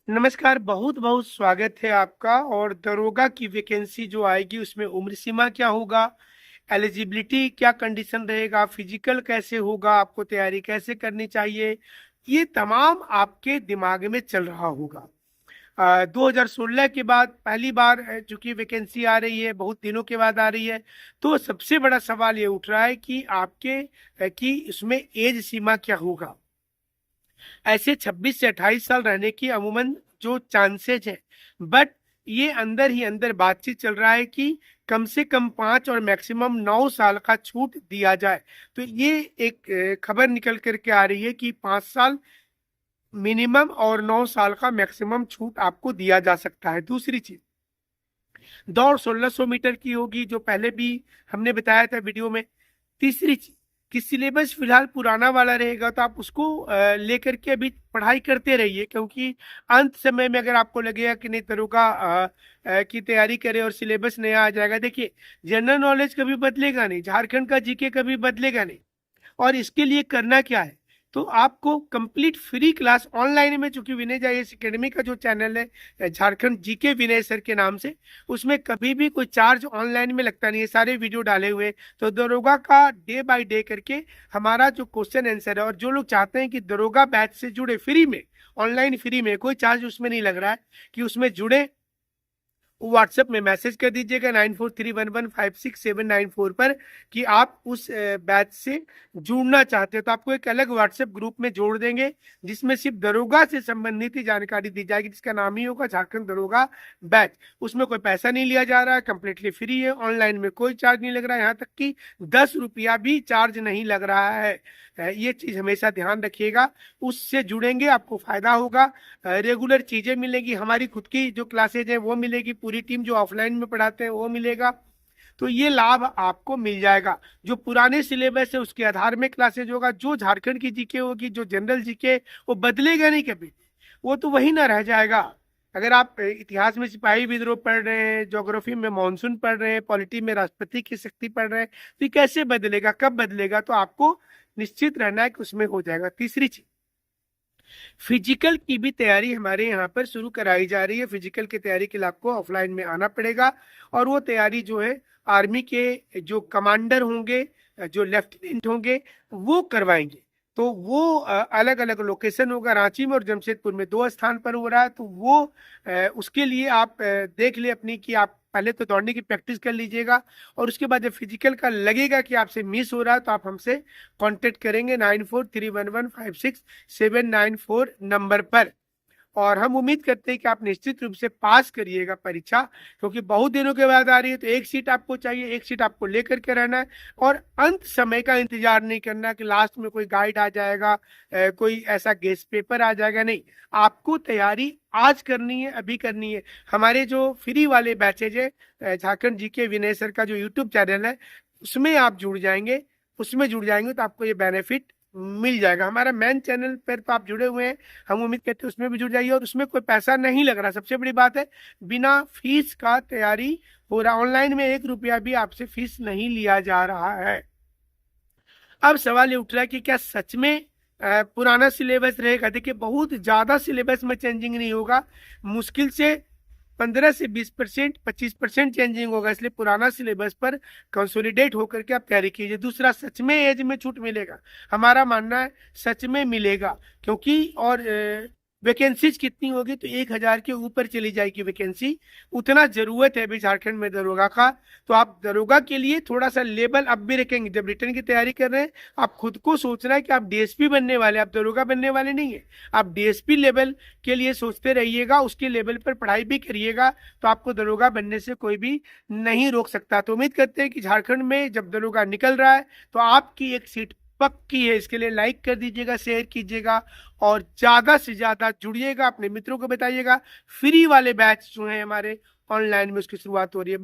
नमस्कार, बहुत बहुत स्वागत है आपका। और दरोगा की वैकेंसी जो आएगी उसमें उम्र सीमा क्या होगा, एलिजिबिलिटी क्या कंडीशन रहेगा, फिजिकल कैसे होगा, आपको तैयारी कैसे करनी चाहिए, ये तमाम आपके दिमाग में चल रहा होगा। 2016 के बाद पहली बार चूंकि वैकेंसी आ रही है, बहुत दिनों के बाद आ रही है, तो सबसे बड़ा सवाल ये उठ रहा है कि आपके कि इसमें एज सीमा क्या होगा। ऐसे 26 से 28 साल रहने की अमूमन जो चांसेज है, बट ये अंदर ही अंदर बातचीत चल रहा है कि कम से कम 5 और मैक्सिमम 9 साल का छूट दिया जाए। तो ये एक खबर निकल करके आ रही है कि 5 साल मिनिमम और 9 साल का मैक्सिमम छूट आपको दिया जा सकता है। दूसरी चीज, दौड़ 1600 मीटर की होगी, जो पहले भी हमने बताया था वीडियो में। तीसरी चीज कि सिलेबस फिलहाल पुराना वाला रहेगा, तो आप उसको लेकर के अभी पढ़ाई करते रहिए, क्योंकि अंत समय में अगर आपको लगेगा कि नहीं दरोगा की तैयारी करें और सिलेबस नया आ जाएगा, देखिए जनरल नॉलेज कभी बदलेगा नहीं, झारखंड का जीके कभी बदलेगा नहीं। और इसके लिए करना क्या है, तो आपको कंप्लीट फ्री क्लास ऑनलाइन में, चूंकि विनय जाइएस एकेडमी का जो चैनल है झारखंड जीके विनय सर के नाम से, उसमें कभी भी कोई चार्ज ऑनलाइन में लगता नहीं है, सारे वीडियो डाले हुए। तो दरोगा का डे बाय डे करके हमारा जो क्वेश्चन आंसर है, और जो लोग चाहते हैं कि दरोगा बैच से जुड़े फ्री में, ऑनलाइन फ्री में, कोई चार्ज उसमें नहीं लग रहा है, कि उसमें जुड़े, व्हाट्सएप में मैसेज कर दीजिएगा 9431156794 पर कि आप उस बैच से जुड़ना चाहते हैं। तो आपको एक अलग व्हाट्सएप ग्रुप में जोड़ देंगे, जिसमें सिर्फ दरोगा से संबंधित ही जानकारी दी जाएगी, जिसका नाम ही होगा झारखंड दरोगा बैच। उसमें कोई पैसा नहीं लिया जा रहा है, कंप्लीटली फ्री है, ऑनलाइन में कोई चार्ज नहीं लग रहा है, यहाँ तक कि 10 रुपया भी चार्ज नहीं लग रहा है। ये चीज हमेशा ध्यान रखिएगा। उससे जुड़ेंगे, आपको फायदा होगा, रेगुलर चीजें मिलेगी, हमारी खुद की जो क्लासेज है वो मिलेगी, पूरी टीम जो ऑफलाइन में पढ़ाते हैं वो मिलेगा। तो ये लाभ आपको मिल जाएगा। जो पुराने सिलेबस है उसके आधार में क्लासेज होगा, जो झारखंड की जीके होगी, जो जनरल जीके, वो बदलेगा नहीं कभी, वो तो वही ना रह जाएगा। अगर आप इतिहास में सिपाही विद्रोह पढ़ रहे हैं, ज्योग्राफी में मॉनसून पढ़ रहे हैं, पॉलिटी में राष्ट्रपति की शक्ति पढ़ रहे हैं, तो ये कैसे बदलेगा, कब बदलेगा, तो आपको निश्चित रहना है कि उसमें हो जाएगा। तीसरी चीज, फिजिकल की भी तैयारी हमारे यहाँ पर शुरू कराई जा रही है। फिजिकल की तैयारी के लिए आपको ऑफलाइन में आना पड़ेगा, और वो तैयारी जो है आर्मी के जो कमांडर होंगे, जो लेफ्टिनेंट होंगे, वो करवाएंगे। तो वो अलग अलग लोकेशन होगा, रांची में और जमशेदपुर में, 2 स्थान पर हो रहा है। तो वो उसके लिए आप देख ले अपनी कि आप पहले तो दौड़ने की प्रैक्टिस कर लीजिएगा, और उसके बाद जब फिजिकल का लगेगा कि आपसे मिस हो रहा है, तो आप हमसे कांटेक्ट करेंगे 9431156794 नंबर पर। और हम उम्मीद करते हैं कि आप निश्चित रूप से पास करिएगा परीक्षा, क्योंकि बहुत दिनों के बाद आ रही है, तो एक सीट आपको चाहिए, एक सीट आपको लेकर के रहना है। और अंत समय का इंतजार नहीं करना कि लास्ट में कोई गाइड आ जाएगा, कोई ऐसा गेस्ट पेपर आ जाएगा, नहीं। आपको तैयारी आज करनी है, अभी करनी है। हमारे जो फ्री वाले बैचेज है, झारखंड जीके विनय सर का जो यूट्यूब चैनल है, उसमें आप जुड़ जाएंगे, उसमें जुड़ जाएंगे तो आपको ये बेनिफिट मिल जाएगा। हमारा मेन चैनल पर तो आप जुड़े हुए हैं, हम उम्मीद करते हैं उसमें भी जुड़ जाइए, और उसमें कोई पैसा नहीं लग रहा, सबसे बड़ी बात है, बिना फीस का तैयारी हो रहा। ऑनलाइन में 1 रुपया भी आपसे फीस नहीं लिया जा रहा है। अब सवाल ये उठ रहा है कि क्या सच में पुराना सिलेबस रहेगा। देखिए, बहुत ज्यादा सिलेबस में चेंजिंग नहीं होगा, मुश्किल से 15 से 20%, 25% चेंजिंग होगा, इसलिए पुराना सिलेबस पर कंसोलिडेट होकर के आप तैयारी कीजिए। दूसरा, सच में एज में छूट मिलेगा, हमारा मानना है सच में मिलेगा, क्योंकि और वैकेंसीज कितनी होगी, तो 1000 के ऊपर चली जाएगी वैकेंसी, उतना जरूरत है अभी झारखंड में दरोगा का। तो आप दरोगा के लिए थोड़ा सा लेवल अप भी रखेंगे। जब रिटर्न की तैयारी कर रहे हैं, आप खुद को सोचना है कि आप डीएसपी बनने वाले, आप दरोगा बनने वाले नहीं है। आप डीएसपी लेवल के लिए सोचते रहिएगा, उसके लेवल पर पढ़ाई भी करिएगा, तो आपको दरोगा बनने से कोई भी नहीं रोक सकता। तो उम्मीद करते हैं कि झारखंड में जब दरोगा निकल रहा है, तो आपकी एक सीट पक्की है। इसके लिए लाइक कर दीजिएगा, शेयर कीजिएगा, और ज्यादा से ज्यादा जुड़िएगा, अपने मित्रों को बताइएगा। फ्री वाले बैच जो है हमारे ऑनलाइन में, उसकी शुरुआत हो रही है।